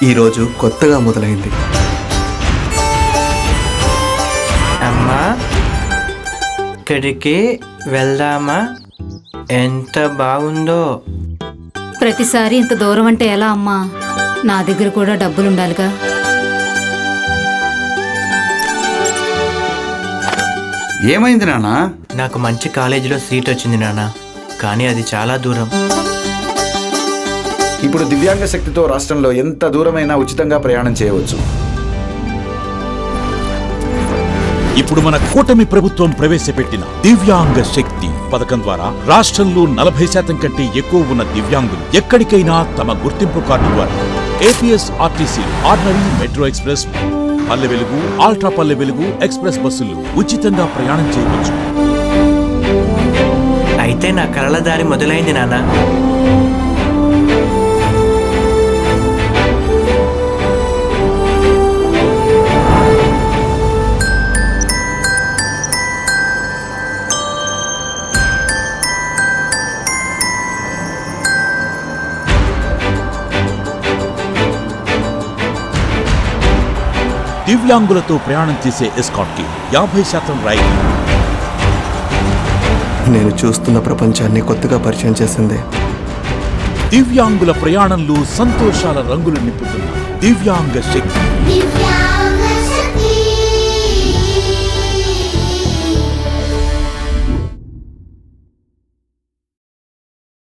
ఈరోజు కొత్తగా మొదలైంది. అమ్మా, ఇక్కడికి వెళ్దామా? ఎంత బాగుందో. ప్రతిసారి ఇంత దూరం అంటే ఎలా అమ్మా? నా దగ్గర కూడా డబ్బులుండాలిగా. ఏమైంది నాన్నా? నాకు మంచి కాలేజీలో సీట్ వచ్చింది నాన్న, కానీ అది చాలా దూరం. ఇప్పుడు దివ్యాంగ శక్తితో రాష్ట్రంలో ఎంత దూరమైనా ఉచితంగా ప్రయాణం చేయవచ్చు. ఇప్పుడు మన కూటమి ప్రభుత్వం ప్రవేశపెట్టిన దివ్యాంగ శక్తి పథకం ద్వారా రాష్ట్రంలో 40% కంటే ఎక్కువ ఉన్న దివ్యాంగులు ఎక్కడికైనా తమ గుర్తింపు కార్డు ద్వారా APSRTC ordinary metro express, Palle Velugu, ultra Palle Velugu express బస్సులు ఉచితంగా ప్రయాణం చేయవచ్చు. అయితే నా కలల దారి మొదలైంది నాన్న. దివ్యాంగులతో ప్రయాణం చేసే ఎస్కాట్ కి 50% రాయితీ. నేను చూస్తున్న ప్రపంచాన్ని కొత్తగా పరిచయం చేసింది. దివ్యాంగుల ప్రయాణంలో సంతోషాల రంగులు నింపుతున్న దివ్యాంగ శక్తి.